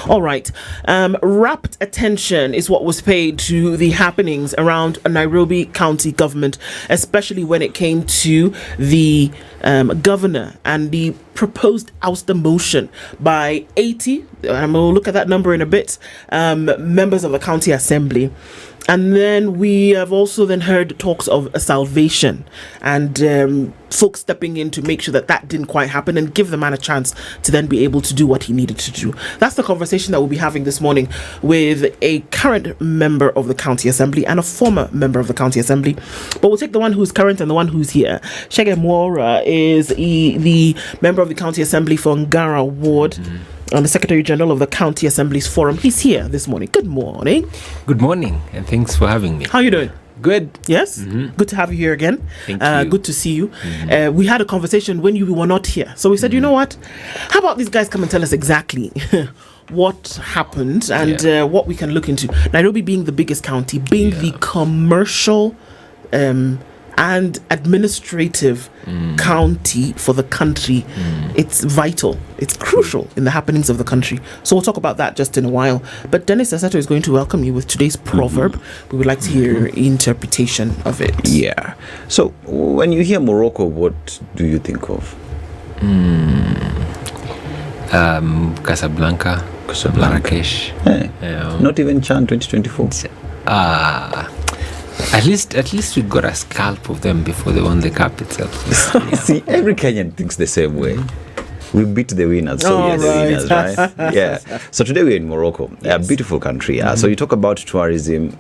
All right. Rapt attention is what was paid to the happenings around Nairobi County government, especially when it came to the governor and the proposed ouster motion by 80, and we'll look at that number in a bit, members of the county assembly. And then we have also then heard talks of a salvation and folks stepping in to make sure that that didn't quite happen and give the man a chance to then be able to do what he needed to do. That's the conversation that we'll be having this morning with a current member of the county assembly and a former member of the county assembly. But we'll take the one who's current and the one who's here. Chege Mwaura is the member of the county assembly for Ngara ward. And the Secretary General of the County Assemblies Forum. He's here this morning. Good morning. Good morning, and thanks for having me. How are you doing? Good. Yes? Good to have you here again. Thank you. Good to see you. We had a conversation when you were not here. So we said, you know what? How about these guys come and tell us exactly what happened and what we can look into. Nairobi being the biggest county, being the commercial and administrative county for the country. It's vital, it's crucial in the happenings of the country. So we'll talk about that just in a while. But Dennis Asato is going to welcome you with today's proverb. We would like to hear your interpretation of it. Yeah. So when you hear Morocco, what do you think of? Casablanca. Marrakesh. Not even Chan 2024. At least we got a scalp of them before they won the cup itself. See, every Kenyan thinks the same way. We beat the winners, so we are the winners, right? Yeah. So today we're in Morocco, a beautiful country. So you talk about tourism,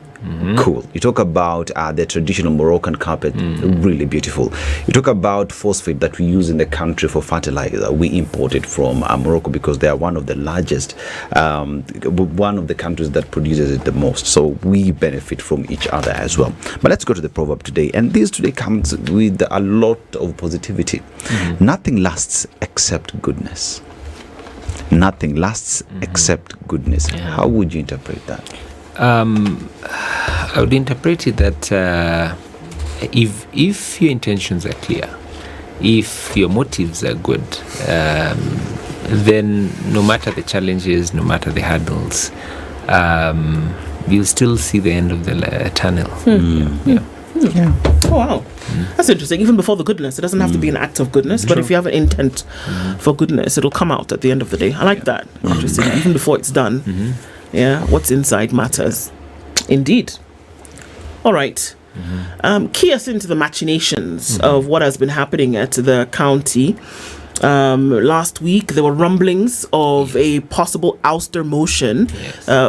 cool. You talk about the traditional Moroccan carpet, really beautiful. You talk about phosphate that we use in the country for fertilizer. We import it from Morocco because they are one of the largest, one of the countries that produces it the most. So we benefit from each other as well. But let's go to the proverb today. And this today comes with a lot of positivity. Nothing lasts except goodness. Nothing lasts except goodness. How would you interpret that? I would interpret it that if your intentions are clear, if your motives are good, then no matter the challenges, no matter the hurdles, you'll still see the end of the tunnel. Oh, wow. That's interesting. Even before the goodness, it doesn't have to be an act of goodness, but if you have an intent for goodness, it'll come out at the end of the day. I like that. Interesting. Even before it's done. What's inside matters. Indeed. All right. Key us into the machinations of what has been happening at the county. Last week, there were rumblings of a possible ouster motion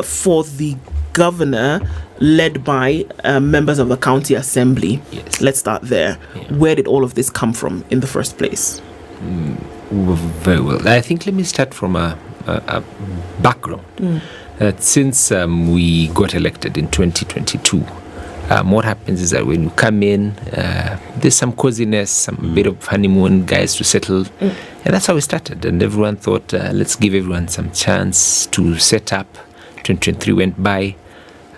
for the governor led by members of the county assembly. Let's start there. Where did all of this come from in the first place? Very well. I think let me start from a background. Since we got elected in 2022, what happens is that when you come in, there's some coziness, some bit of honeymoon, guys to settle. And that's how we started. And everyone thought, let's give everyone some chance to set up. 2023 went by.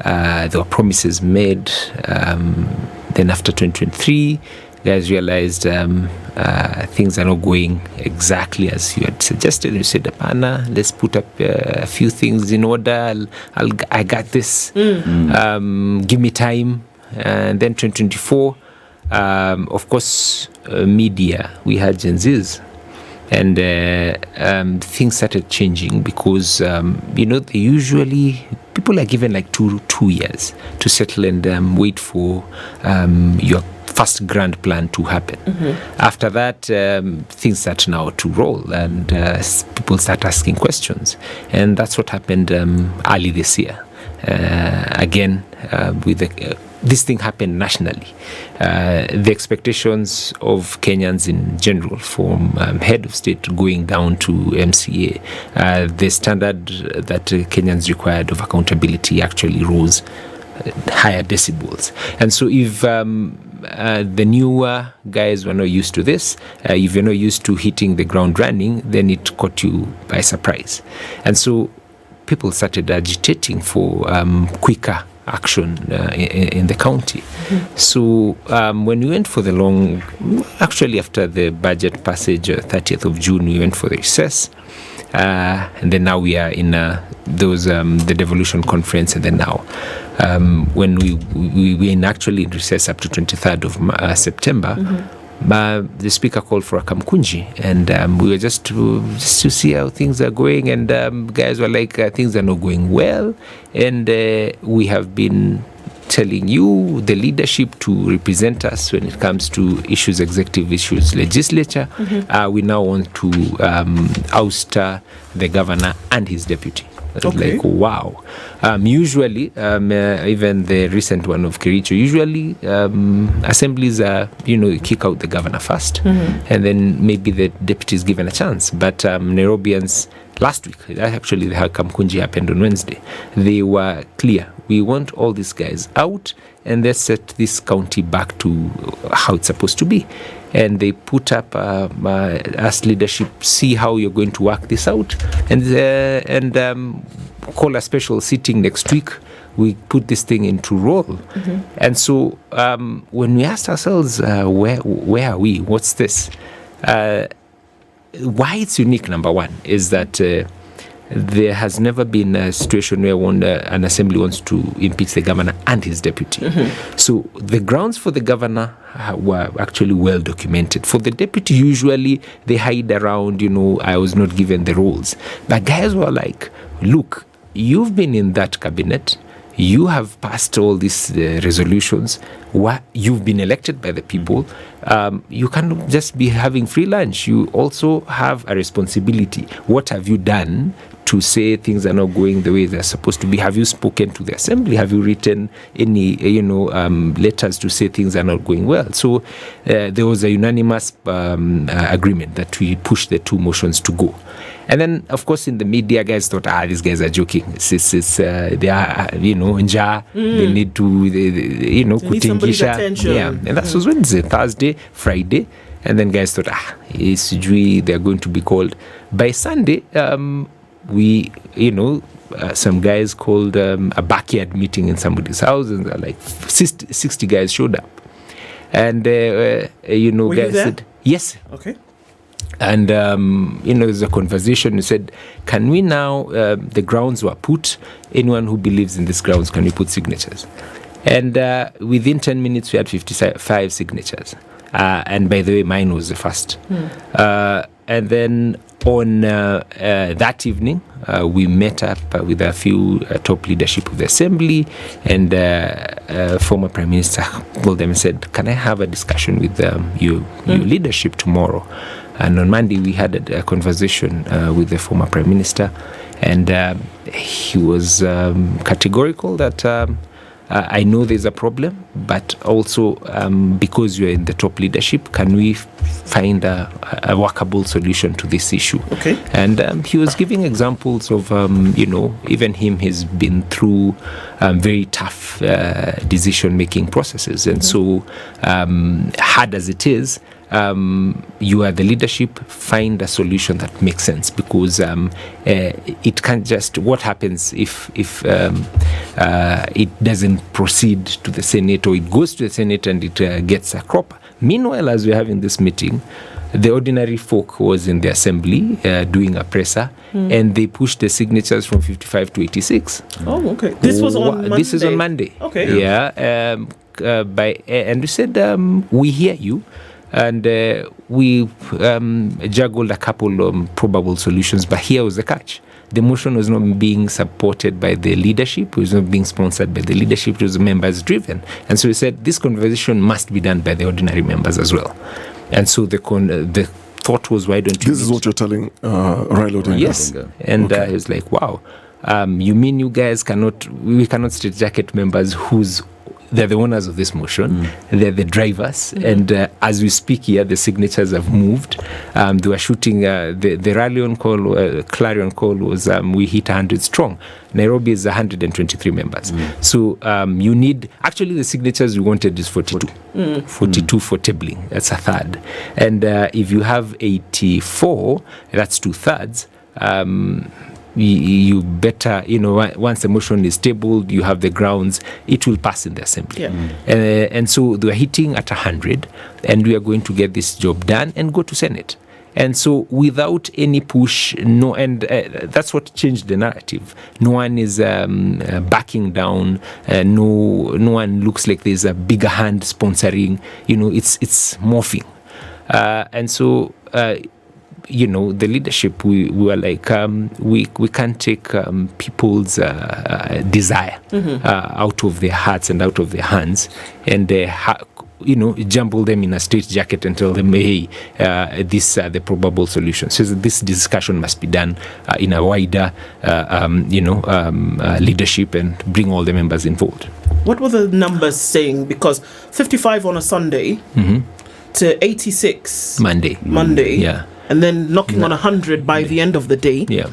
There were promises made. Then after 2023, guys realized things are not going exactly as you had suggested. You said, Apana, let's put up a few things in order. I got this. Give me time. And then 2024, of course, media, we had Gen Zs. And things started changing because, they usually, people are given like two years to settle and wait for your first grand plan to happen. After that, things start now to roll and people start asking questions. And that's what happened early this year. Again, with this thing happened nationally. The expectations of Kenyans in general, from head of state going down to MCA, the standard that Kenyans required of accountability actually rose higher decibels. And so if the newer guys were not used to this, if you're not used to hitting the ground running, then it caught you by surprise. And so people started agitating for quicker action in the county. So when we went for the long, actually after the budget passage, 30th of June, we went for the recess. and then now we are in those the devolution conference, and then now when we in actually in recess up to 23rd of September. The speaker called for a kamkunji, and we were just to see how things are going, and guys were like, things are not going well, and we have been telling you, the leadership, to represent us when it comes to issues, executive issues, legislature. We now want to oust the governor and his deputy. Like, wow. Usually, even the recent one of Kericho, usually assemblies kick out the governor first, and then maybe the deputy is given a chance. But Nairobians, last week, actually the Kamkunji happened on Wednesday, they were clear. We want all these guys out, and let's set this county back to how it's supposed to be. And they put up as leadership, see how you're going to work this out, and call a special sitting next week. We put this thing into roll. And so when we asked ourselves, where are we? What's this? Why it's unique, number one, is that there has never been a situation where an assembly wants to impeach the governor and his deputy. So the grounds for the governor were actually well documented. For the deputy, usually they hide around, I was not given the roles. But guys were like, look, you've been in that cabinet, you have passed all these resolutions, you've been elected by the people, you can't just be having free lunch. You also have a responsibility. What have you done to say things are not going the way they're supposed to be? Have you spoken to the assembly? Have you written any, letters to say things are not going well? So there was a unanimous agreement that we push the two motions to go. And then, of course, in the media, guys thought, these guys are joking. They are, nja. They need to, kutingisha. Yeah, and that was Wednesday, Thursday, Friday. And then guys thought, they're going to be called. By Sunday, we, some guys called a backyard meeting in somebody's house, and like 60 guys showed up. And, Were guys said, yes. Okay. And, there's a conversation. We said, can we now, the grounds were put, anyone who believes in these grounds, can we put signatures? And within 10 minutes, we had 55 signatures. And by the way, mine was the first. And then on that evening, we met up with a few top leadership of the assembly, and former Prime Minister called them and said, can I have a discussion with your leadership tomorrow? And on Monday, we had a conversation with the former Prime Minister, and he was categorical that I know there's a problem, but also because you're in the top leadership, can we find a workable solution to this issue? Okay. And he was giving examples of, even him, he's been through very tough decision-making processes. And so, hard as it is, you are the leadership, find a solution that makes sense, because it can't just, what happens if it doesn't proceed to the Senate, or it goes to the Senate and it gets a crop. Meanwhile, as we're having this meeting, the ordinary folk was in the assembly doing a presser, and they pushed the signatures from 55 to 86. Oh, okay. This was on Monday? This is on Monday. Okay. Yeah. And we said, we hear you. And we juggled a couple of probable solutions, but here was the catch. The motion was not being supported by the leadership, it was not being sponsored by the leadership, it was members driven. And so we said this conversation must be done by the ordinary members as well. And so the thought was, why don't you... This is what you're telling Raila Odinga? Yes. And he was like, wow, you mean you guys we cannot straitjacket members they're the owners of this motion, they're the drivers, and as we speak here, the signatures have moved. They were shooting, the rallion call, clarion call was, we hit 100 strong. Nairobi is 123 members. So you need, actually the signatures we wanted is 42. 42 for tabling, that's a third. And if you have 84, that's 2/3. You better, once the motion is tabled, you have the grounds, it will pass in the assembly. And so they are hitting at 100, and we are going to get this job done and go to Senate. And so without any push, that's what changed the narrative. No one is backing down. No one looks like there's a bigger hand sponsoring. It's morphing. And so, the leadership, we were like, we can't take people's desire out of their hearts and out of their hands and jumble them in a straitjacket and tell them, hey, these are the probable solutions. So this discussion must be done in a wider, leadership and bring all the members involved. What were the numbers saying? Because 55 on a Sunday to 86 Monday. Yeah. And then knocking on 100 by the end of the day. Yeah.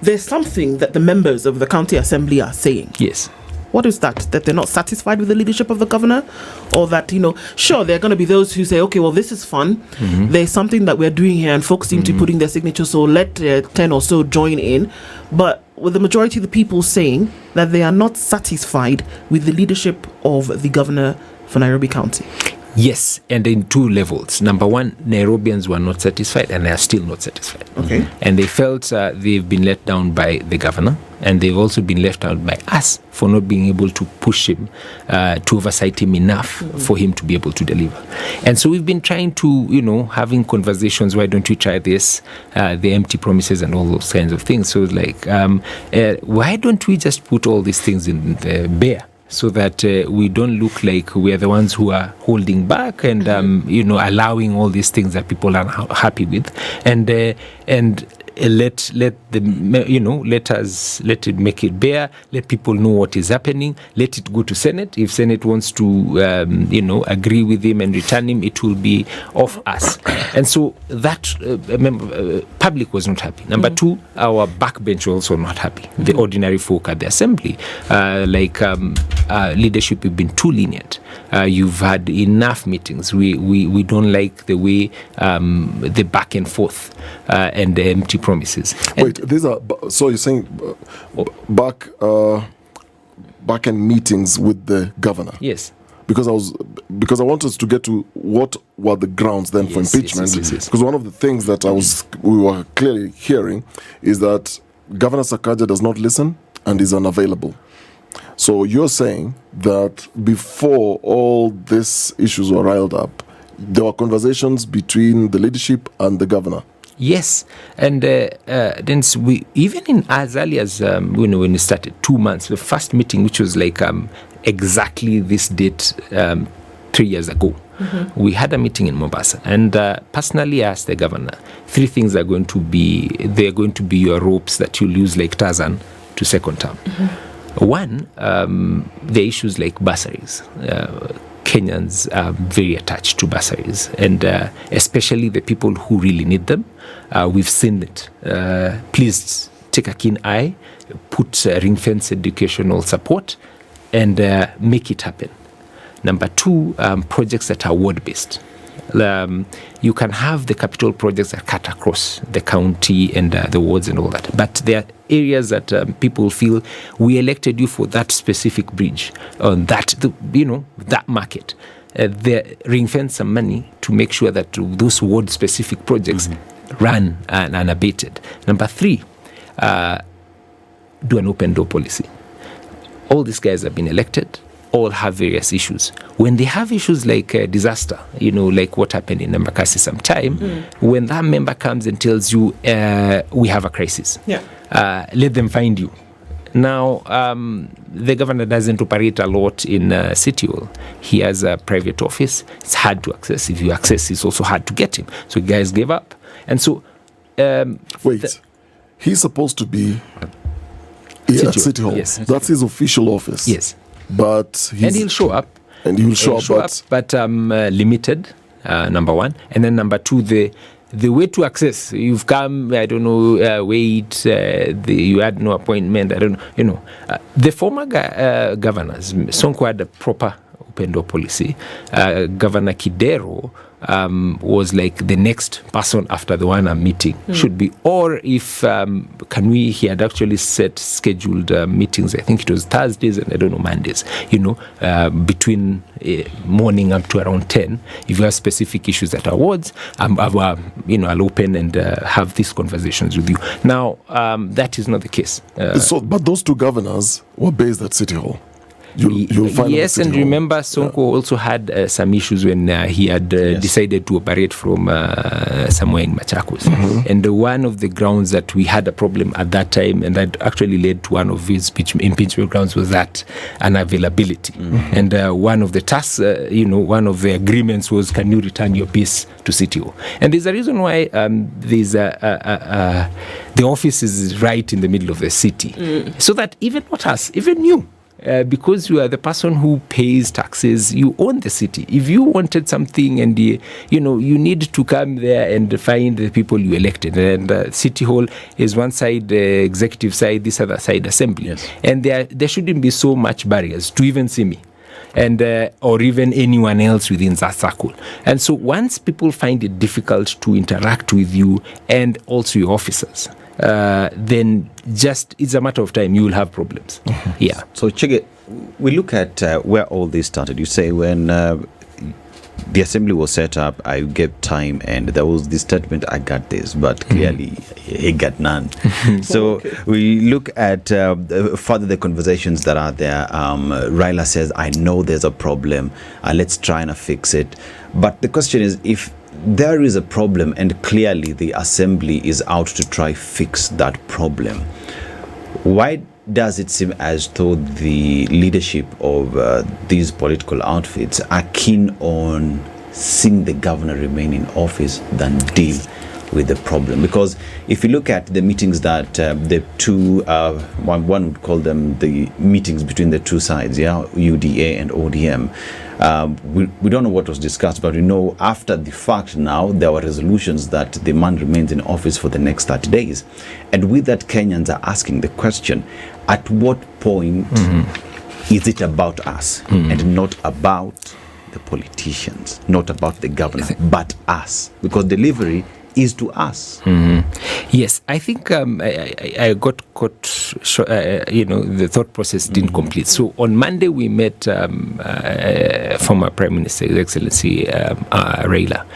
There's something that the members of the county assembly are saying. Yes. What is that? That they're not satisfied with the leadership of the governor? Or that, sure, there are going to be those who say, okay, well, this is fun. There's something that we're doing here and folks seem to be putting their signature, so let 10 or so join in. But with the majority of the people saying that they are not satisfied with the leadership of the governor for Nairobi County. Yes, and in two levels. Number one, Nairobians were not satisfied and they are still not satisfied. Okay. And they felt they've been let down by the governor, and they've also been left out by us for not being able to push him, to oversight him enough for him to be able to deliver. And so we've been trying to, having conversations, why don't we try this, the empty promises and all those kinds of things. So like, why don't we just put all these things in the bare? So that we don't look like we are the ones who are holding back and allowing all these things that people are happy with, and let it make it bare. Let people know what is happening. Let it go to Senate. If Senate wants to agree with him and return him, it will be off us. And so that public was not happy. Number two, our backbench was also not happy. The ordinary folk at the assembly, leadership have been too lenient. You've had enough meetings. We don't like the way the back and forth and the empty promises. Wait, these are so you're saying back end meetings with the governor? Yes. Because I wanted to get to what were the grounds then for impeachment. Yes. Because one of the things that we were clearly hearing is that Governor Sakaja does not listen and is unavailable. So you're saying that before all these issues were riled up, there were conversations between the leadership and the governor. Yes, and then we even in as early as when we started 2 months, the first meeting, which was like exactly this date 3 years ago, we had a meeting in Mombasa, and personally asked the governor, 3 things are going to be your ropes that you'll use like Tarzan to second term. One, the issues like bursaries. Kenyans are very attached to bursaries, and especially the people who really need them. We've seen it. Please take a keen eye, put ring-fence educational support, and make it happen. Number 2, projects that are ward-based. You can have the capital projects that cut across the county and the wards and all that, but there are areas that people feel we elected you for that specific bridge on that market. They ring-fence some money to make sure that those ward-specific projects run unabated. Number 3, do an open door policy. All these guys have been elected, all have various issues. When they have issues like disaster, like what happened in Embakasi sometime, when that member comes and tells you, we have a crisis, let them find you. Now, the governor doesn't operate a lot in City Hall. He has a private office. It's hard to access. If you access, it's also hard to get him. So guys gave up. And so... he's supposed to be at City Hall. Yes. That's his official office. Yes. But he'll show up. And he'll show up, but limited, number 1. And then number 2, the way to access. You've come, I don't know, wait, you had no appointment, I don't know, the former governors, Sonko had a proper open door policy. Governor Kidero was like the next person after the one I'm meeting should be, or if he had actually scheduled meetings. I think it was Thursdays and I don't know Mondays. Between morning up to around 10. If you have specific issues at awards, I'll open and have these conversations with you. Now, that is not the case. But those two governors were based at City Hall. You'll find yes, and remember, Sonko also had some issues when he had decided to operate from somewhere in Machakos. And one of the grounds that we had a problem at that time, and that actually led to one of his impeachment grounds, was that unavailability. And one of the tasks, one of the agreements was, can you return your piece to City Hall? And there's a reason why there's the office is right in the middle of the city, so that even not us, even you, because you are the person who pays taxes, you own the city. If you wanted something and you need to come there and find the people you elected. And City Hall is one side, the executive side, this other side, Assembly. Yes. And there shouldn't be so much barriers to even see me, and or even anyone else within that circle. And so once people find it difficult to interact with you and also your officers, then just it's a matter of time you will have problems. Yeah. So Chege, we look at where all this started. You say when the assembly was set up, I gave time, and there was this statement, I got this, but clearly he got none. So we look at further the conversations that are there. Raila says, I know there's a problem, let's try and fix it. But the question is, if there is a problem and clearly the assembly is out to try fix that problem, why does it seem as though the leadership of these political outfits are keen on seeing the governor remain in office than deal with the problem? Because if you look at the meetings that the two, one would call them the meetings between the two sides, UDA and ODM, we don't know what was discussed, but we know after the fact now there were resolutions that the man remains in office for the next 30 days. And with that, Kenyans are asking the question, at what point is it about us and not about the politicians, not about the governor, but us? Because delivery is to us. Yes, I think I got caught, the thought process didn't complete. So on Monday we met former Prime Minister, His Excellency Raila.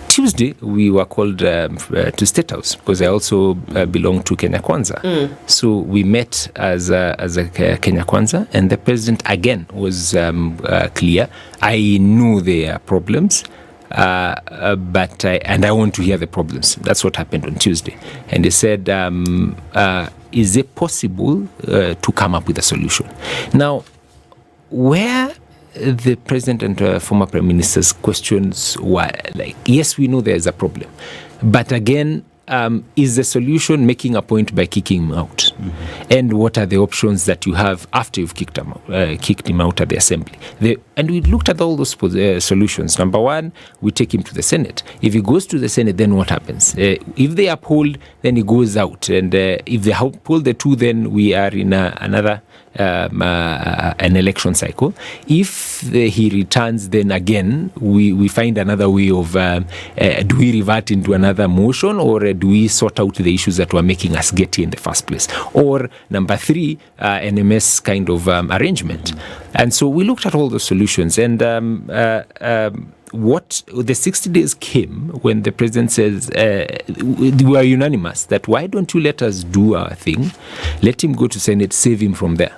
Tuesday we were called to State House because I also belong to Kenya Kwanza. So we met as a Kenya Kwanza, and the president again was clear. I knew there are problems. But I want to hear the problems. That's what happened on Tuesday. And he said, is it possible to come up with a solution? Now, where the president and former prime minister's questions were like, yes, we know there is a problem. But again, is the solution making a point by kicking him out? And what are the options that you have after you've kicked him out at the assembly? And we looked at all those solutions. Number one, we take him to the Senate. If he goes to the Senate, then what happens? If they uphold, then he goes out. And if they uphold the two, then we are in another an election cycle. If he returns, then again we find another way of do we revert into another motion, or do we sort out the issues that were making us get here in the first place, or number three, NMS kind of arrangement. And so we looked at all the solutions, and what the 60 days came when the president says we were unanimous that why don't you let us do our thing, let him go to Senate, save him from there.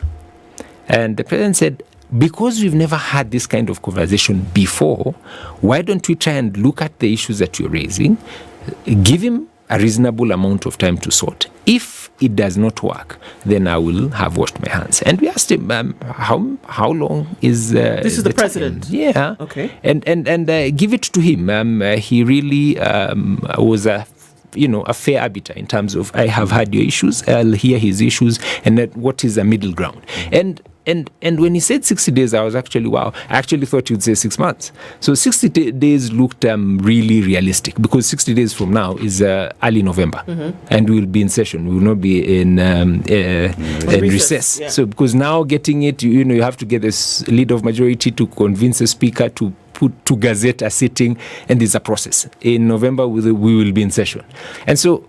And the president said, because we've never had this kind of conversation before, why don't we try and look at the issues that you're raising, give him a reasonable amount of time to sort. If it does not work, then I will have washed my hands. And we asked him, how long is this is the president? Time? Yeah. Okay. And give it to him. He really was a fair arbiter in terms of, I have had your issues, I'll hear his issues, and what is the middle ground. And when he said 60 days, I was actually, wow. I actually thought you'd say 6 months. So 60 days looked really realistic, because 60 days from now is early November, and we'll be in session. We will not be in recess. Yeah. So because now getting it, you have to get this leader of majority to convince the speaker to put to gazette a sitting, and there's a process. In November, we will be in session. And so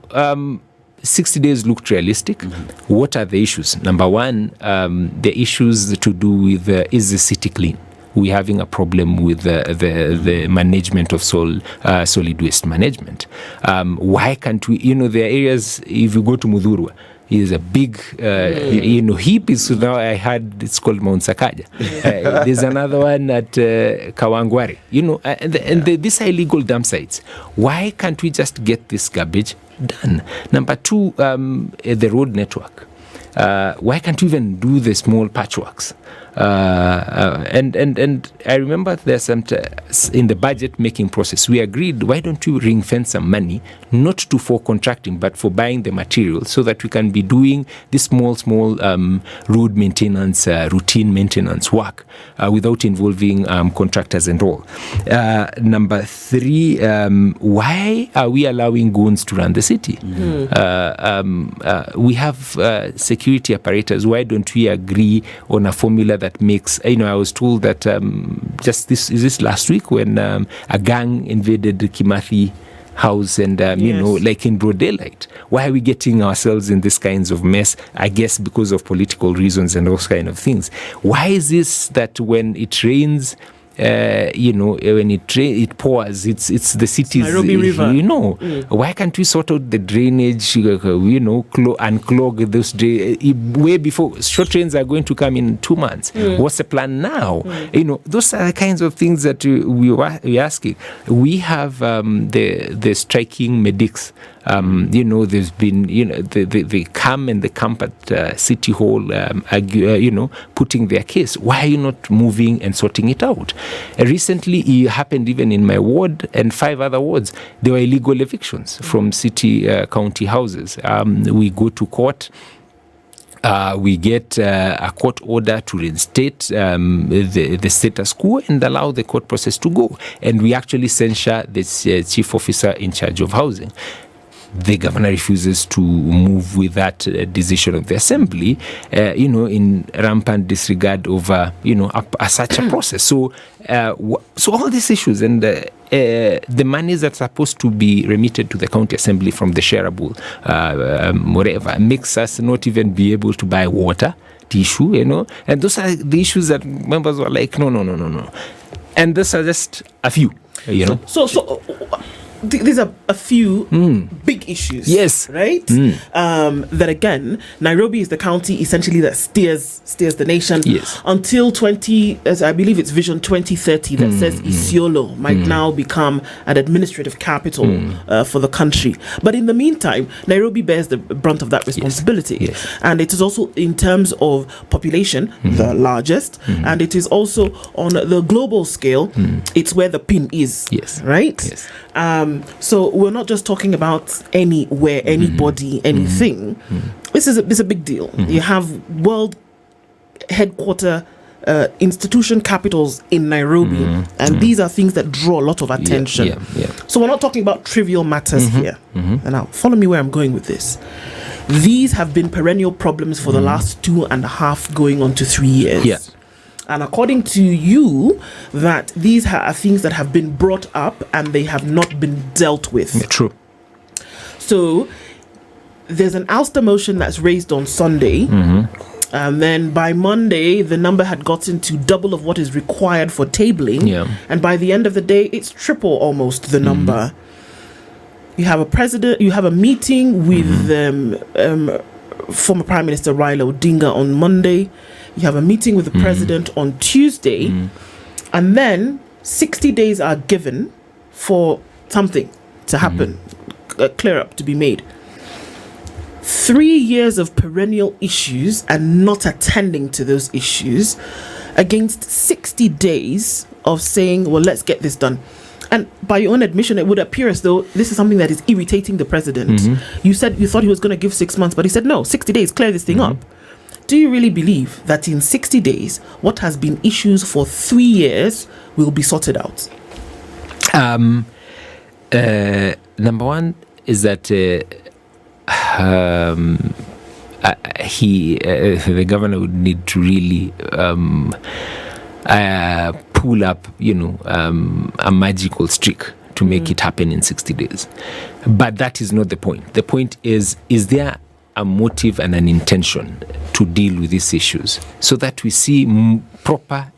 60 days looked realistic. What are the issues? Number one, the issues to do with is the city clean? We're having a problem with the management of solid waste management. Why can't we, there are areas, if you go to Mudhurwa, is a big, heap. Is now I heard it's called Mount Sakaja. There's another one at Kawangware. These are illegal dump sites. Why can't we just get this garbage done? Number two, the road network. Why can't we even do the small patchworks? And I remember there's some in the budget making process, we agreed, why don't you ring fence some money, not for contracting, but for buying the material, so that we can be doing this small road maintenance, routine maintenance work without involving contractors and all. Number three, why are we allowing goons to run the city? We have security apparatus. Why don't we agree on a formula that makes, I was told that just this last week when a gang invaded the Kimathi house and, like in broad daylight. Why are we getting ourselves in this kinds of mess? I guess because of political reasons and those kind of things. Why is this that when it rains, when it pours, it's the city's Nairobi River. Why can't we sort out the drainage, unclog those way before? Short rains are going to come in 2 months. What's the plan now? Those are the kinds of things that we're asking. We have the striking medics. There's been, they come and they camp at City Hall, putting their case. Why are you not moving and sorting it out? Recently, it happened even in my ward and 5 other wards. There were illegal evictions from city, county houses. We go to court. We get a court order to reinstate the status quo and allow the court process to go. And we actually censure the chief officer in charge of housing. The governor refuses to move with that decision of the assembly, in rampant disregard over, such a process. So all these issues and the monies that's supposed to be remitted to the county assembly from the shareable, whatever, makes us not even be able to buy water, tissue, and those are the issues that members were like, no. And those are just a few, So these are a few big issues. Yes. Right? That again, Nairobi is the county essentially that steers the nation. Yes. Until I believe it's Vision 2030 that says Isiolo might now become an administrative capital for the country. But in the meantime, Nairobi bears the brunt of that responsibility. Yes. And it is also in terms of population, the largest, and it is also on the global scale, it's where the pin is. Yes. Right? Yes. So we're not just talking about anywhere, anybody, anything. It's a big deal. You have world headquarter institution capitals in Nairobi, and these are things that draw a lot of attention. Yeah. So we're not talking about trivial matters here. And now, follow me where I'm going with this. These have been perennial problems for the last 2.5 going on to 3 years. Yeah. And according to you, that these are things that have been brought up and they have not been dealt with. True. So there's an ouster motion that's raised on Sunday. And then by Monday, the number had gotten to double of what is required for tabling. Yeah. And by the end of the day, it's triple almost the number. You have a meeting with former Prime Minister Raila Odinga on Monday. You have a meeting with the president on Tuesday, and then 60 days are given for something to happen, a clear up to be made. 3 years of perennial issues and not attending to those issues against 60 days of saying, well, let's get this done. And by your own admission, it would appear as though this is something that is irritating the president. You said you thought he was going to give 6 months, but he said, no, 60 days, clear this thing up. Do you really believe that in 60 days, what has been issues for 3 years will be sorted out? Number one is that the governor would need to really pull up, a magical streak to make it happen in 60 days. But that is not the point. The point is there a motive and an intention to deal with these issues so that we see proper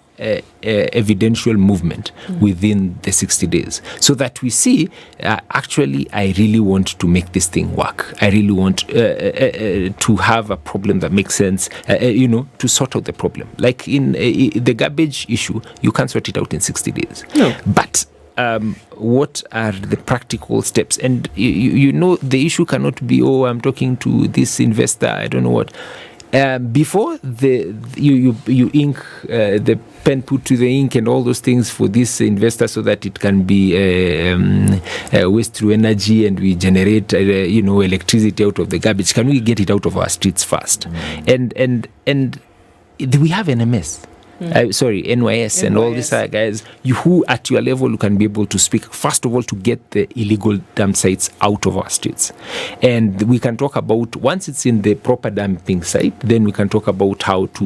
evidential movement within the 60 days, so that we see actually I really want to make this thing work. I really want to have a problem that makes sense, to sort out the problem. Like in the garbage issue, you can't sort it out in 60 days. No. But what are the practical steps? And the issue cannot be, I'm talking to this investor, I don't know what. Before you ink the pen put to the ink and all those things for this investor so that it can be waste through energy and we generate electricity out of the garbage. Can we get it out of our streets first? And we have NMS. NYS and all these other guys, who at your level you can be able to speak, first of all, to get the illegal dump sites out of our streets. And we can talk about, once it's in the proper dumping site, then we can talk about how to,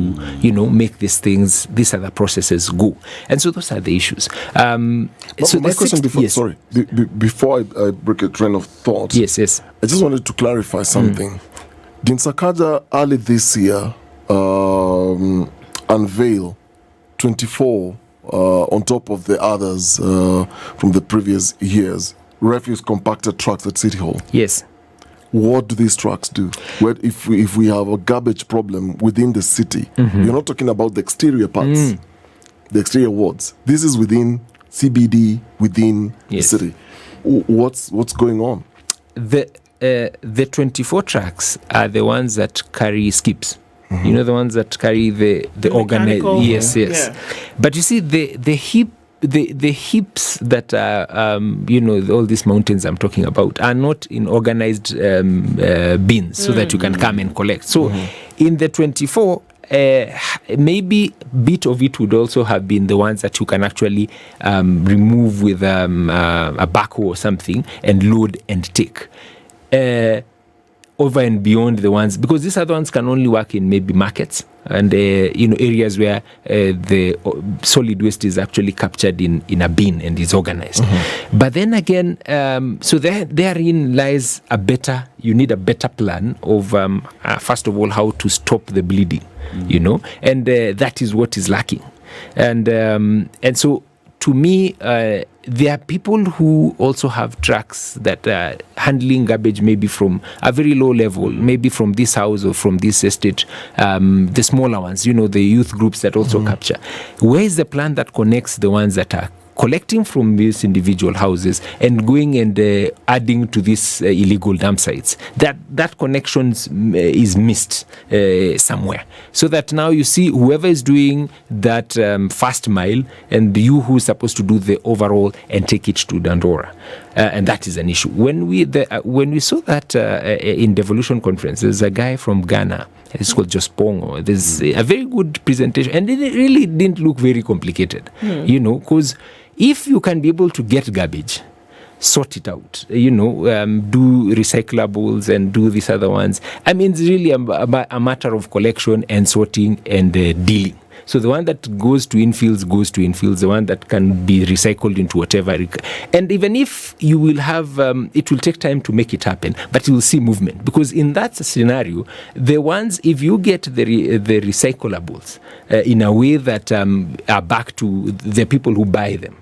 make these other processes go. And so those are the issues. So my question before I break a train of thought. Yes. I just wanted to clarify something. Did Sakaja early this year unveil 24 on top of the others from the previous years, refuse compacted trucks at City Hall? Yes. What do these trucks do? If we have a garbage problem within the city, you're not talking about the exterior parts, the exterior wards. This is within CBD, within the city. What's going on? The 24 trucks are the ones that carry skips. The ones that carry the organized. Yes. Yeah. But you see, the heaps that are all these mountains I'm talking about are not in organized bins so that you can come and collect. So in the 24, maybe bit of it would also have been the ones that you can actually remove with a backhoe or something and load and take. Over and beyond the ones, because these other ones can only work in maybe markets and areas where the solid waste is actually captured in a bin and is organized. But then again, so therein lies you need a better plan of first of all how to stop the bleeding, and that is what is lacking. And so to me, there are people who also have trucks that are handling garbage maybe from a very low level, maybe from this house or from this estate, the smaller ones, the youth groups that also capture. Where is the plan that connects the ones that are collecting from these individual houses and going and adding to these illegal dump sites? That connection is missed somewhere. So that now you see whoever is doing that first mile and you who's supposed to do the overall and take it to Dandora. And that is an issue. When we saw that in Devolution Conference, there's a guy from Ghana. It's called Just Pongo. There's a very good presentation, and it really didn't look very complicated, because if you can be able to get garbage, sort it out, do recyclables and do these other ones. I mean, it's really a matter of collection and sorting and dealing. So the one that goes to infields goes to infields, the one that can be recycled into whatever. And even if you will have, it will take time to make it happen, but you will see movement. Because in that scenario, the ones, if you get the recyclables in a way that are back to the people who buy them,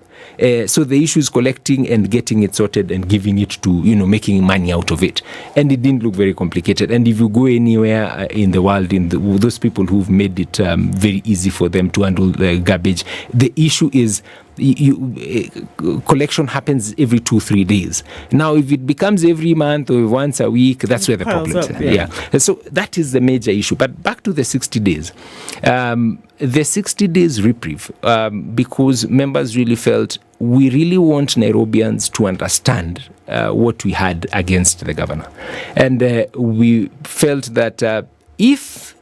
so the issue is collecting and getting it sorted and giving it to, making money out of it. And it didn't look very complicated. And if you go anywhere in the world, those people who've made it very easy for them to handle the garbage, the issue is collection happens every 2-3 days. Now, if it becomes every month or once a week, that's where the problems are. Yeah. So that is the major issue. But back to the 60 days. The 60 days reprieve, because members really felt we really want Nairobians to understand what we had against the governor. And we felt that if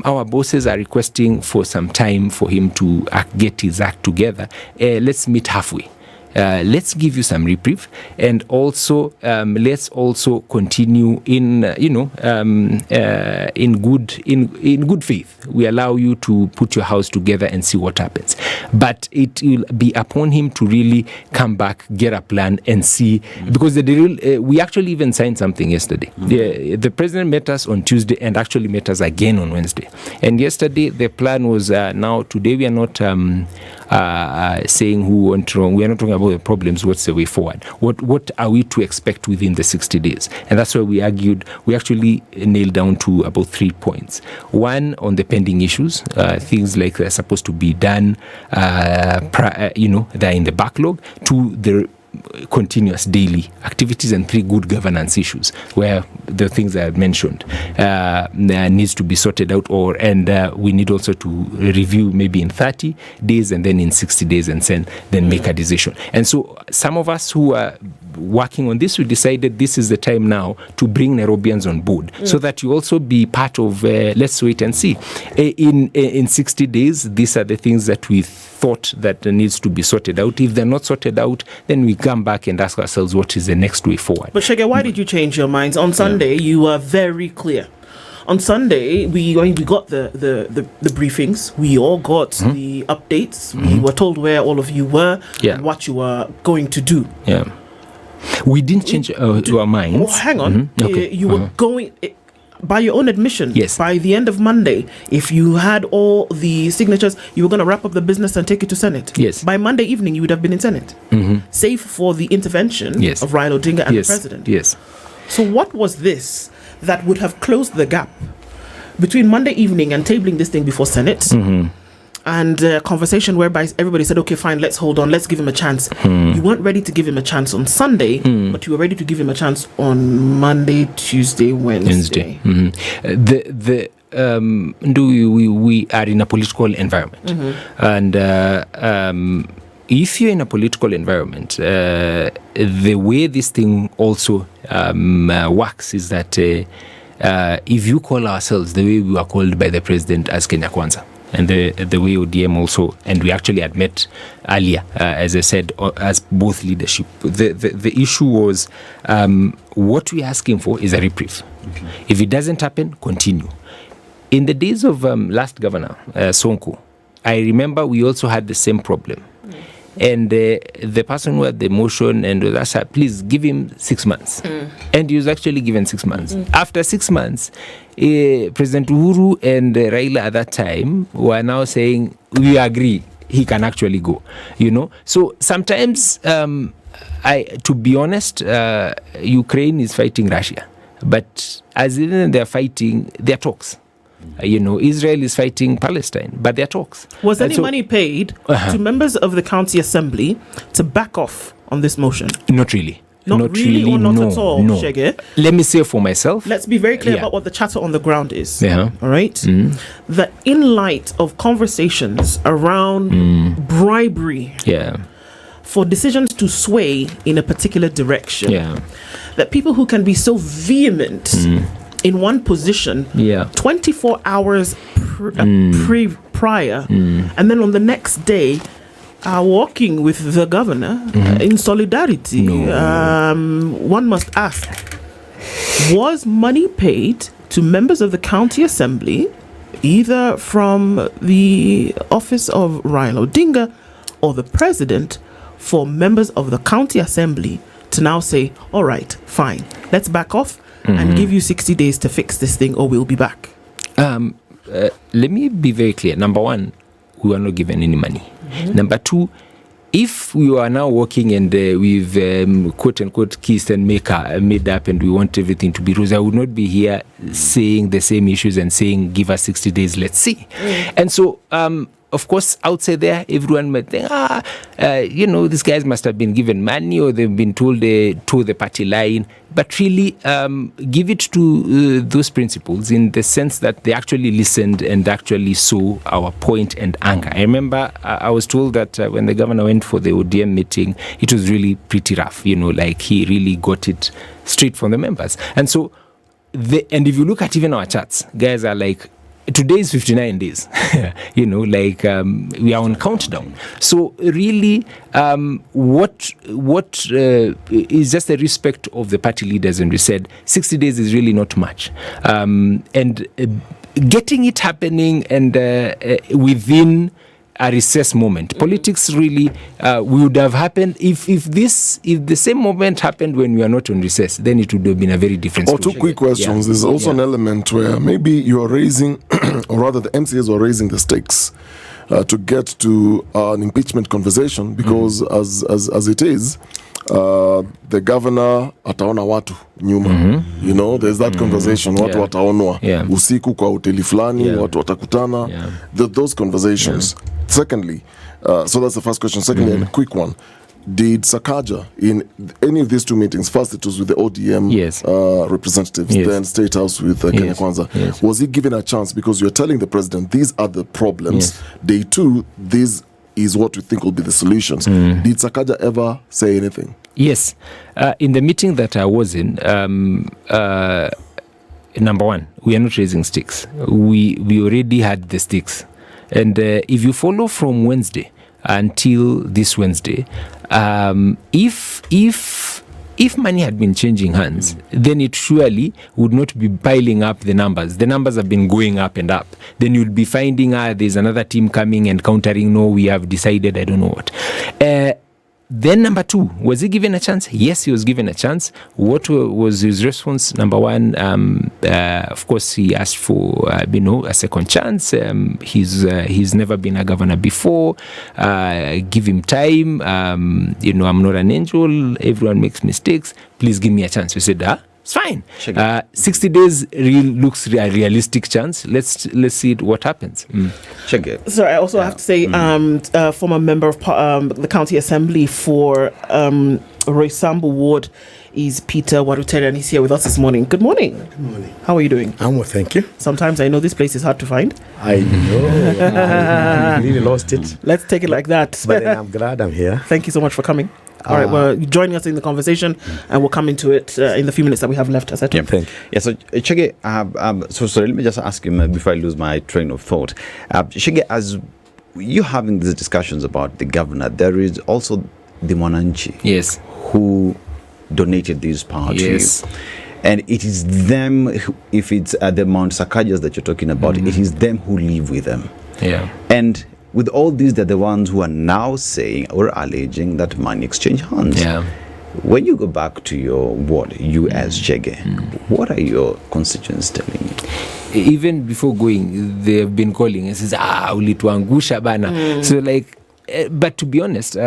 our bosses are requesting for some time for him to get his act together, let's meet halfway. let's give you some reprieve, and also let's also continue in good faith. We allow you to put your house together and see what happens. But it will be upon him to really come back, get a plan, and see, because we actually even signed something yesterday. The president met us on Tuesday and actually met us again on Wednesday. And yesterday the plan was now today we are not saying who went wrong. We are not talking about the problems. What's the way forward? What are we to expect within the 60 days? And that's why we argued. We actually nailed down to about 3 points. One, on the pending issues, things like they're supposed to be done, they're in the backlog. Two, the continuous daily activities, and 3, good governance issues, where the things I had mentioned needs to be sorted out, and we need also to review maybe in 30 days and then in 60 days, and then make a decision. And so some of us who are working on this, we decided this is the time now to bring Nairobians on board, so that you also be part of let's wait and see. In 60 days, these are the things that we thought that needs to be sorted out. If they're not sorted out, then we come back and ask ourselves what is the next way forward. But Chege, why did you change your minds? On Sunday, you were very clear. On Sunday, we got the briefings. We all got the updates. We were told where all of you were and what you were going to do. Yeah. We didn't change our minds. Oh, hang on. Okay. You were going... By your own admission, yes. By the end of Monday, if you had all the signatures, you were going to wrap up the business and take it to Senate. Yes. By Monday evening, you would have been in Senate, save for the intervention of Raila Odinga and the president. Yes. So what was this that would have closed the gap between Monday evening and tabling this thing before Senate? And a conversation whereby everybody said, okay, fine, let's hold on, let's give him a chance. You weren't ready to give him a chance on Sunday, but you were ready to give him a chance on Monday, Tuesday, Wednesday. We are in a political environment. And if you're in a political environment, the way this thing also works is that if you call ourselves the way we were called by the president as Kenya Kwanza, and the way ODM also, and we actually had met earlier, as I said, as both leadership. The issue was what we're asking for is a reprieve. If it doesn't happen, continue. In the days of last governor, Sonko, I remember we also had the same problem. And the person who had the motion and was asked, please give him 6 months. And he was actually given 6 months. After 6 months, President Uhuru and Raila at that time were now saying, we agree, he can actually go. So sometimes, to be honest, Ukraine is fighting Russia. But as in they're fighting, they're talks. Israel is fighting Palestine, but there are talks. Was any money paid to members of the county assembly to back off on this motion? Not really. Not really, or not at all, Chege? Let me say for myself. Let's be very clear about what the chatter on the ground is. Yeah. All right? That in light of conversations around bribery for decisions to sway in a particular direction, that people who can be so vehement in one position 24 hours prior, and then on the next day are walking with the governor in solidarity. One must ask, was money paid to members of the county assembly, either from the office of Raila Odinga or the president, for members of the county assembly to now say, all right, fine, let's back off and give you 60 days to fix this thing, or we'll be back? Let me be very clear. Number one, we were not given any money. Number two, if we are now working and we've quote unquote kissed and made up and we want everything to be rose, I would not be here saying the same issues and saying give us 60 days, let's see. And so of course, outside there, everyone might think, these guys must have been given money or they've been told to the party line. But really, give it to those principles in the sense that they actually listened and actually saw our point and anger. I remember I was told that when the governor went for the ODM meeting, it was really pretty rough, like he really got it straight from the members. And so, and if you look at even our chats, guys are like, today is 59 days. We are on countdown. So really, what is just the respect of the party leaders, and we said 60 days is really not much, and getting it happening and within a recess moment. Politics really would have happened if the same moment happened when we are not on recess, then it would have been a very different story. Two quick questions. There's also an element where maybe you are raising, or rather the MCAs are raising the stakes to get to an impeachment conversation, because as it is, the governor ataona watu nyuma. There's that conversation, watu wataonwa usiku kwa hoteli fulani, watu watakutana, those conversations. Secondly, so that's the first question. Secondly, and a quick one, did Sakaja in any of these two meetings, first it was with the ODM representatives, then State House with Kenya Kwanza, was he given a chance, because you're telling the president these are the problems, day two, this is what we think will be the solutions. Did Sakaja ever say anything? Yes. In the meeting that I was in, number one, we are not raising stakes. We already had the stakes. And if you follow from Wednesday until this Wednesday, if money had been changing hands, then it surely would not be piling up the numbers. The numbers have been going up and up. Then you'll be finding there's another team coming and countering, no, we have decided, I don't know what. Then number two, was he given a chance? Yes, he was given a chance. What was his response? Number one, of course, he asked for a second chance. He's never been a governor before. Give him time. I'm not an angel. Everyone makes mistakes. Please give me a chance. We said, it's fine. 60 days looks a realistic chance. Let's see what happens. Chege. So I also have to say, former member of the county assembly for Roysambu ward is Peter Warutere, and he's here with us this morning. Good morning. Good morning. How are you doing? I'm well, thank you. Sometimes I know this place is hard to find. I know. I really lost it. Let's take it like that. But then I'm glad I'm here. Thank you so much for coming. All right, well, joining us in the conversation, and we'll come into it in the few minutes that we have left. Thank you. Yeah, so Chege, so let me just ask him before I lose my train of thought. Chege, as you're having these discussions about the governor, there is also the Mwananchi, who donated this power to you. And it is them, if it's the Mount Sakajas that you're talking about, it is them who live with them. Yeah. And with all these, they're the ones who are now saying or alleging that money exchange hands. Yeah. When you go back to your ward, you as Chege, what are your constituents telling you? Even before going, they've been calling and says, ulituangusha bana. So but to be honest,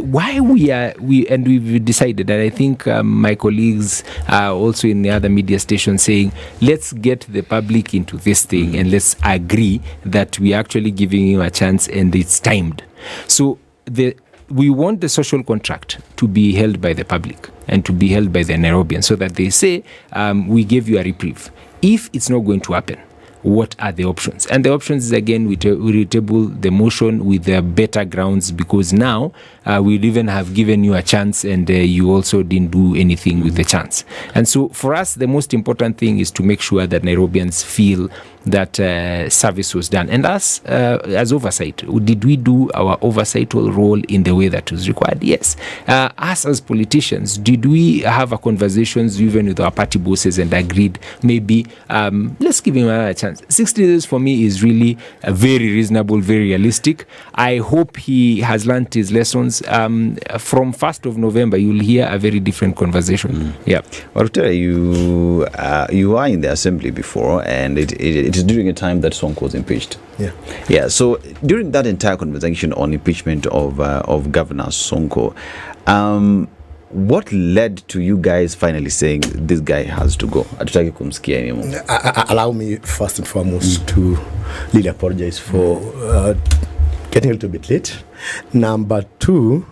why we've decided, and I think my colleagues are also in the other media stations saying, let's get the public into this thing and let's agree that we're actually giving him a chance and it's timed. So we want the social contract to be held by the public and to be held by the Nairobians, so that they say, we gave you a reprieve. If it's not going to happen, what are the options? And the options is, again, we retable the motion with the better grounds, because now we even have given you a chance and you also didn't do anything with the chance. And so for us, the most important thing is to make sure that Nairobians feel that service was done. And us, as oversight, did we do our oversight role in the way that was required? Yes. Us as politicians, did we have a conversations even with our party bosses and agreed, maybe let's give him another chance? 60 days for me is really very reasonable, very realistic. I hope he has learned his lessons. From 1st of November, you'll hear a very different conversation. Yeah. Warutere, you were in the assembly before, and it is during a time that Sonko was impeached. Yeah. So during that entire conversation on impeachment of Governor Sonko, what led to you guys finally saying this guy has to go? Hatutaki kumsikia anymore. Allow me first and foremost to really apologize for getting a little bit late. Number two,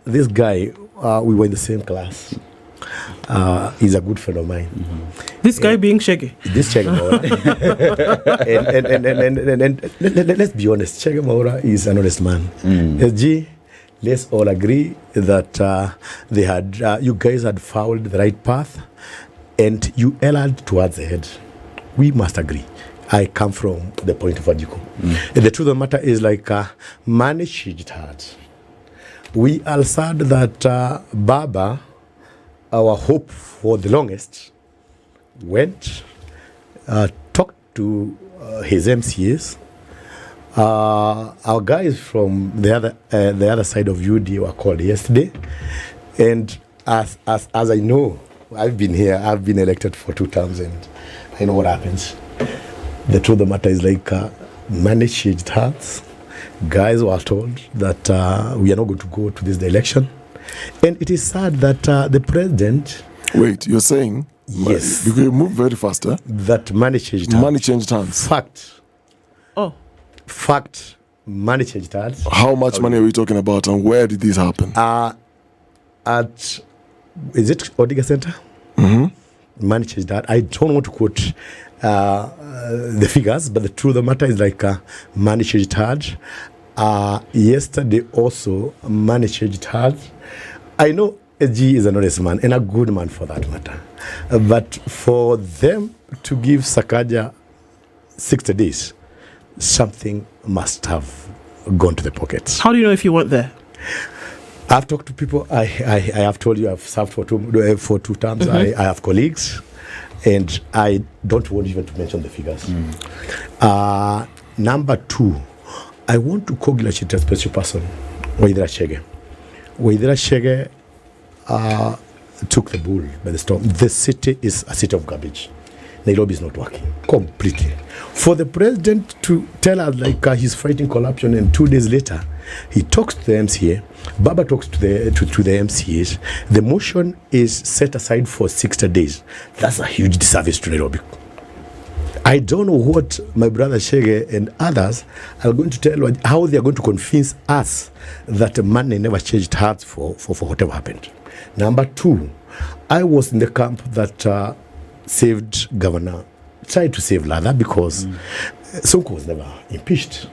this guy, we were in the same class. He's a good friend of mine. This guy being Chege. This Chege Mwaura. and let's be honest, Chege Mwaura is an honest man. SG, let's all agree that you guys had followed the right path, and you allied towards the head. we must agree. I come from the point of Wajiko. And the truth of the matter is like managed hard. We are sad that Baba, our hope for the longest, went, talked to his MCAs. Our guys from the other side of UD were called yesterday, and as I know, I've been here. I've been elected for 2 terms, and I know what happens. The truth of the matter is like managed hearts. Guys were told that we are not going to go to this election, and it is sad that the president. Wait, you're saying? Yes. Because you move very fast, eh? That money changed hands. Money changed hands. Fact, money changed hands. How much money are we talking about, and where did this happen? Is it Odinga Center? Mm-hmm. Money changed hands. I don't want to quote the figures, but the truth of the matter is like money changed hands. Yesterday also, money changed hands. I know SG is an honest man and a good man for that matter. But for them to give Sakaja 60 days, something must have gone to the pockets. How do you know if you weren't there? I've talked to people. I have told you I've served for 2 terms. I have colleagues, and I don't want even to mention the figures. Number 2, I want to congratulate a special person, Warutere Chege. Warutere Chege took the bull by the storm. The city is a city of garbage. Nairobi is not working completely. For the president to tell us like he's fighting corruption, and 2 days later he talks to the MCA, Baba talks to the MCAs, the motion is set aside for 60 days. That's a huge disservice to Nairobi. I don't know what my brother Chege and others are going to tell, how they are going to convince us that money never changed hands for whatever happened. Number 2, I was in the camp that saved governor, tried to save Lather, because Sonko was never impeached.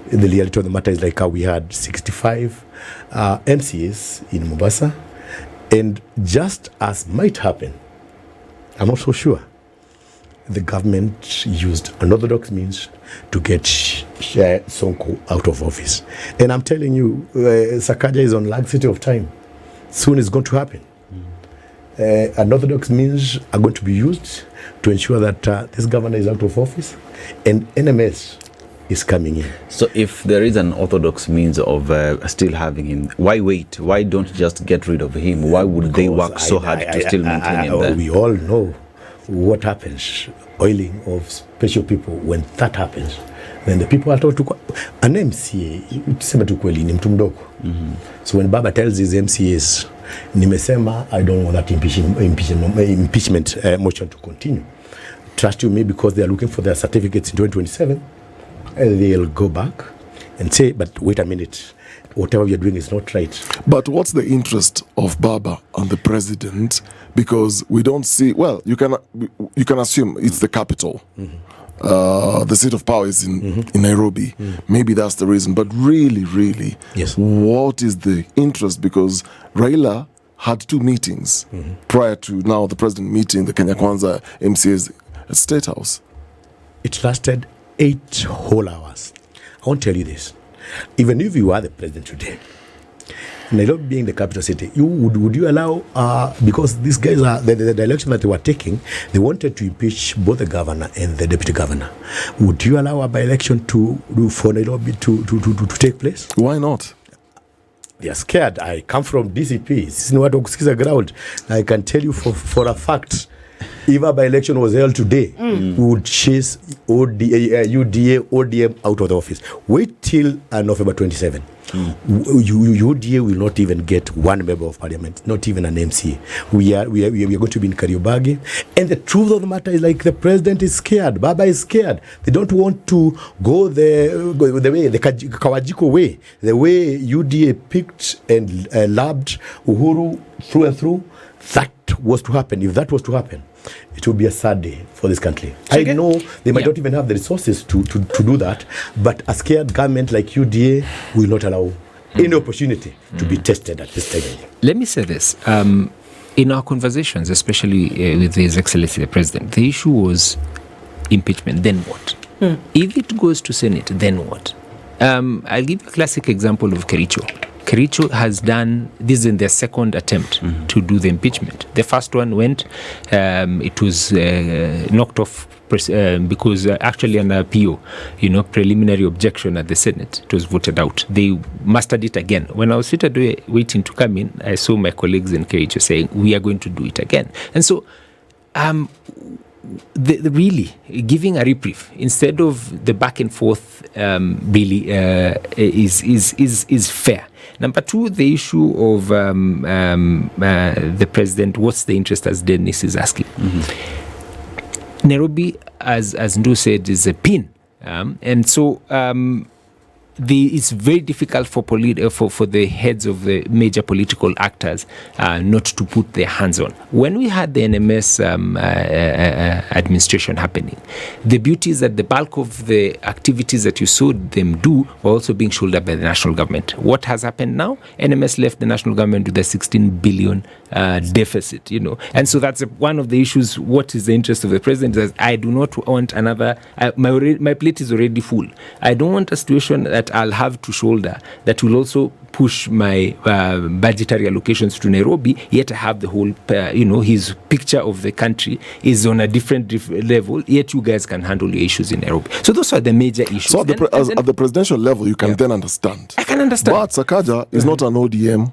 The reality of the matter is like we had 65 MCAs in Mombasa, and just as might happen, I'm not so sure, the government used unorthodox means to get Sonko out of office. And I'm telling you, Sakaja is on laxity of time. Soon it's going to happen. Unorthodox means are going to be used to ensure that this governor is out of office and NMS is coming in. So if there is an orthodox means of still having him, why wait? Why don't just get rid of him? Why would they work so hard to still maintain him there? We all know what happens, oiling of special people. When that happens, then the people are told to an MCA, tuseme tu kweli ni mtu mdogo. So when Baba tells his MCAs, nimesema I don't want that impeachment motion to continue, trust you me, because they are looking for their certificates in 2027, they'll go back and say, but wait a minute, whatever you're doing is not right. But what's the interest of Baba and the president? Because we don't see, well, you can assume it's the capital. The seat of power is in Nairobi. Maybe that's the reason. But really, yes, what is the interest? Because Raila had 2 meetings prior to now the president meeting the Kenya Kwanza MCAs at State House. It lasted 8 whole hours. I want to tell you this. Even if you are the president today, Nairobi being the capital city, would you allow, because these guys are, the election that they were taking, they wanted to impeach both the governor and the deputy governor. Would you allow a by-election for Nairobi to take place? Why not? They are scared. I come from DCP. This is not a ground. I can tell you for a fact, if a by-election was held today, we would chase UDA, ODM out of the office. Wait till November 27. UDA will not even get 1 member of parliament, not even an MC. We are going to be in Kariobangi. And the truth of the matter is like the president is scared. Baba is scared. They don't want to go the way, the Kawajiko way, the way UDA picked and labbed Uhuru through and through. That was to happen. If that was to happen, it would be a sad day for this country. Chege? I know they might not even have the resources to do that, but a scared government like UDA will not allow any opportunity to be tested at this time. Let me say this. In our conversations, especially with His Excellency the President, the issue was impeachment, then what? If it goes to Senate, then what? I'll give you a classic example of Kericho. Kericho has done this in their second attempt to do the impeachment. The first one went, it was knocked off because actually an appeal, preliminary objection at the Senate, it was voted out. They mastered it again. When I was seated waiting to come in, I saw my colleagues in Kericho saying, we are going to do it again. And so, the really giving a reprieve instead of the back and forth really is fair. Number two, the issue of the president, what's the interest, as Dennis is asking. Nairobi, as Ndu said, is a pin. And so it's very difficult for the heads of the major political actors not to put their hands on. When we had the NMS administration happening, the beauty is that the bulk of the activities that you saw them do were also being shouldered by the national government. What has happened now? NMS left the national government with a 16 billion deficit, And so that's one of the issues. What is the interest of the president? Is I do not want another, my plate is already full. I don't want a situation that I'll have to shoulder that will also push my budgetary allocations to Nairobi, yet I have the whole, his picture of the country is on a different level, yet you guys can handle your issues in Nairobi. So those are the major issues. So at the presidential level, you can then understand. I can understand. But Sakaja is not an ODM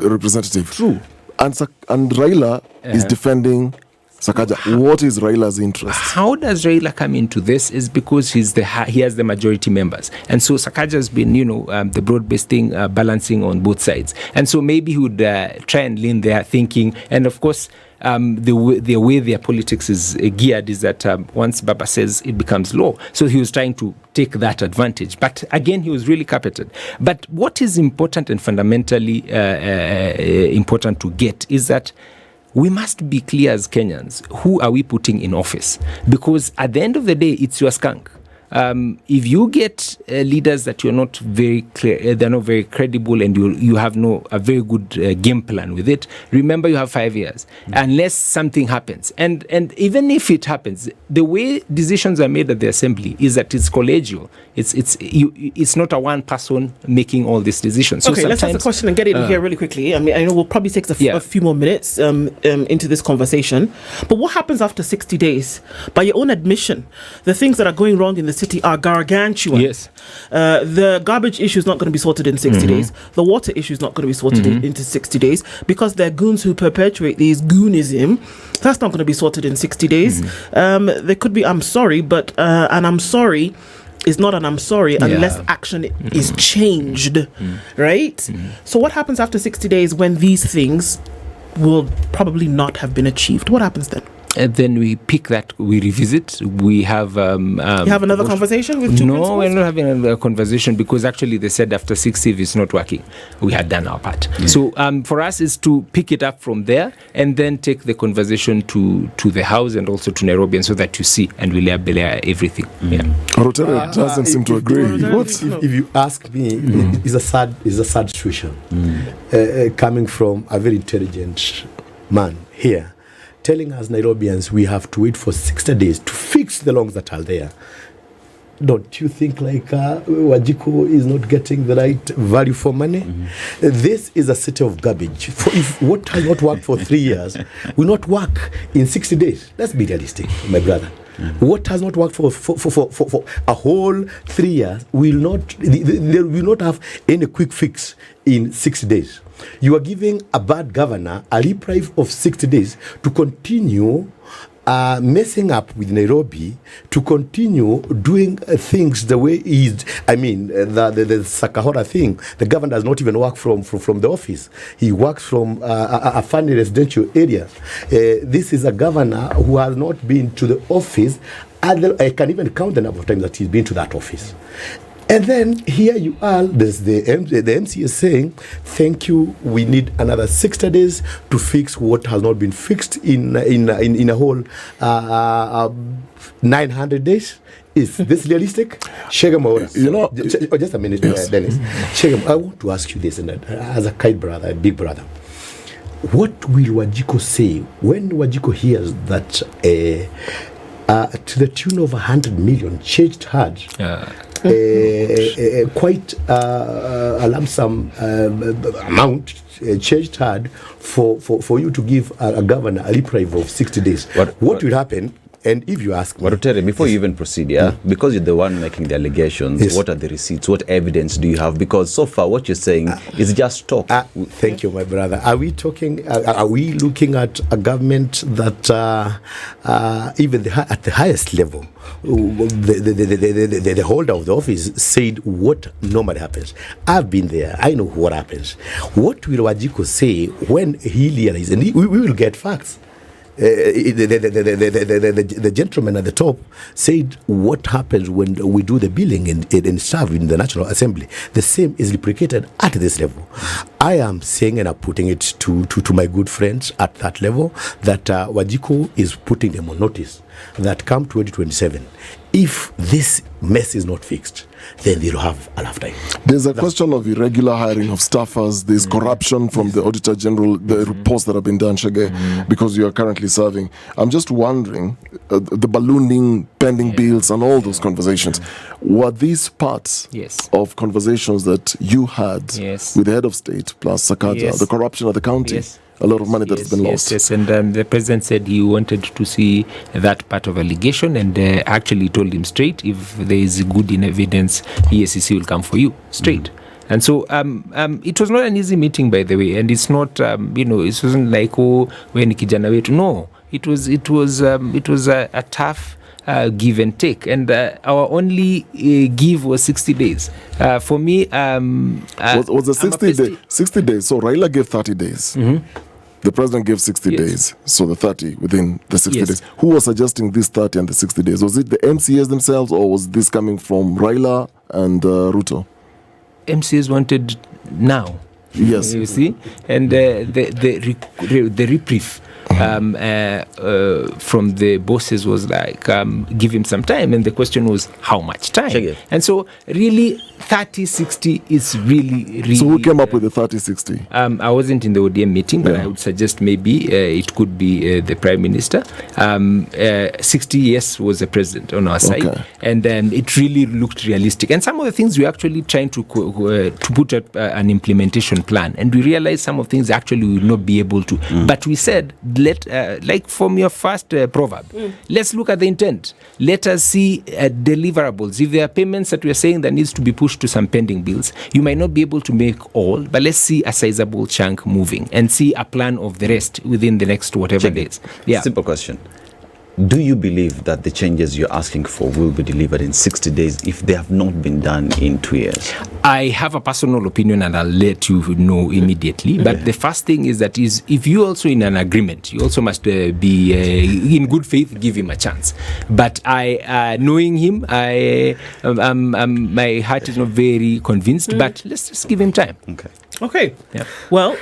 representative. True. And Raila is defending Sakaja. What is Raila's interest? How does Raila come into this? Is because he has the majority members, and so Sakaja has been, the broad-based thing, balancing on both sides, and so maybe he would try and lean there, thinking, and of course. The way their politics is geared is that once Baba says it becomes law. So he was trying to take that advantage. But again, he was really carpeted. But what is important and fundamentally important to get is that we must be clear as Kenyans, who are we putting in office? Because at the end of the day, it's your skunk. If you get leaders that you're not very clear, they're not very credible, and you have a very good game plan with it, remember you have 5 years, unless something happens. And even if it happens, the way decisions are made at the assembly is that it's collegial. It's not a one person making all these decisions. So okay, let's ask the question and get it in here really quickly. I mean, I know we'll probably take a few more minutes into this conversation. But what happens after 60 days? By your own admission, the things that are going wrong in the city are gargantuan. Yes. The garbage issue is not going to be sorted in 60 days. The water issue is not going to be sorted into 60 days because there are goons who perpetuate these goonism. That's not going to be sorted in 60 days. There could be, I'm sorry, but an I'm sorry is not an I'm sorry unless action is changed, right? So what happens after 60 days when these things will probably not have been achieved? What happens then? And then we pick that, we revisit, we have... you have another conversation with two principals? No, we're not having a conversation because actually they said after 60, if it's not working, we had done our part. So for us is to pick it up from there and then take the conversation to the House and also to Nairobi, and so that you see and we layer everything. Warutere doesn't seem to agree. If you ask me, it's a sad situation coming from a very intelligent man here, telling us Nairobians we have to wait for 60 days to fix the longs that are there. Don't you think like Wajiko is not getting the right value for money? This is a city of garbage. If what has not worked for 3 years will not work in 60 days. Let's be realistic, my brother. What has not worked for a whole 3 years will not, they will not have any quick fix in 60 days. You are giving a bad governor a reprieve of 60 days to continue messing up with Nairobi, to continue doing things the way he's, the Sakahora thing. The governor does not even work from the office. He works from a funny residential area. This is a governor who has not been to the office. I can even count the number of times that he's been to that office. And then here you are, there's the MC is saying, thank you, we need another 60 days to fix what has not been fixed in a whole 900 days. Is this realistic? Chege Mwaura, just a minute, Dennis. Chege, I want to ask you this, and as a kind brother, a big brother. What will Wajiko say when Wajiko hears that to the tune of 100 million, changed hands. Quite a lump sum amount changed hand for you to give a governor a reprieve of 60 days. What will happen? And if you ask me, Warutere, before you even proceed, because you're the one making the allegations, what are the receipts? What evidence do you have? Because so far, what you're saying is just talk. Thank you, my brother. Are we talking? Are we looking at a government that even at the highest level, the holder of the office said what normally happens? I've been there. I know what happens. What will Wajiko say when he realizes? And we will get facts. The gentleman at the top said what happens when we do the billing and serve in the National Assembly. The same is replicated at this level. I am saying, and I'm putting it to my good friends at that level, that Wajiko is putting them on notice that come 2027, if this mess is not fixed, then they'll have a lifetime. There's a question of irregular hiring of staffers. There's corruption from the Auditor General, the reports that have been done, Chege, because you are currently serving. I'm just wondering, the ballooning, pending bills and all those conversations, were these parts of conversations that you had with the head of state plus Sakaja, the corruption of the county? A lot of money that has been lost. Yes, and the president said he wanted to see that part of allegation, and actually told him straight, if there is good in evidence, EACC will come for you straight. And so it was not an easy meeting, by the way, and it's not it wasn't like when kijana wetu. No, it was a tough give and take, and our only give was 60 days. For me, was the 60 days? So Raila gave 30 days. The president gave 60 days, so the 30 within the 60 days. Who was suggesting this 30 and the 60 days? Was it the MCAs themselves, or was this coming from Raila and Ruto? MCAs wanted now. Yes. You see? And the reprieve from the bosses was like, give him some time. And the question was, how much time? Chege. And so really 30-60 is really... So who came up with the 30-60? I wasn't in the ODM meeting, but I would suggest maybe it could be the Prime Minister. 60 years was the President on our side. And it really looked realistic. And some of the things we actually trying to put up an implementation plan. And we realized some of things actually we will not be able to. But we said, like from your first proverb, let's look at the intent. Let us see deliverables. If there are payments that we are saying that needs to be pushed to some pending bills, you might not be able to make all, but let's see a sizable chunk moving and see a plan of the rest within the next whatever days. Simple question. Do you believe that the changes you're asking for will be delivered in 60 days if they have not been done in 2 years? I have a personal opinion, and I'll let you know immediately. But the first thing is that if you also in an agreement, you also must be in good faith, give him a chance. But knowing him, my heart is not very convinced, but let's just give him time. Okay. Yeah. Well,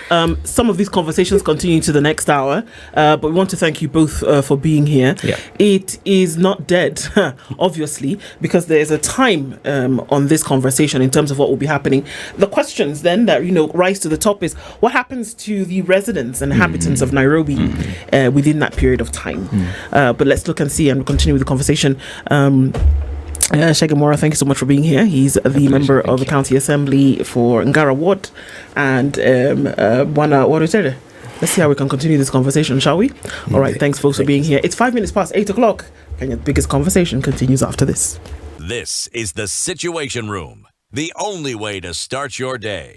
some of these conversations continue to the next hour, but we want to thank you both for being here. Yeah. It is not dead, obviously, because there's a time on this conversation in terms of what will be happening. The questions then that rise to the top is what happens to the residents and inhabitants of Nairobi within that period of time. But let's look and see and continue with the conversation. Chege Mwaura, thank you so much for being here. He's the member of the County Assembly for Ngara Ward, and Warutere. Let's see how we can continue this conversation, shall we? All right, thanks folks for being here. It's 5 minutes past 8 o'clock. Kenya's biggest conversation continues after this. This is the Situation Room, the only way to start your day.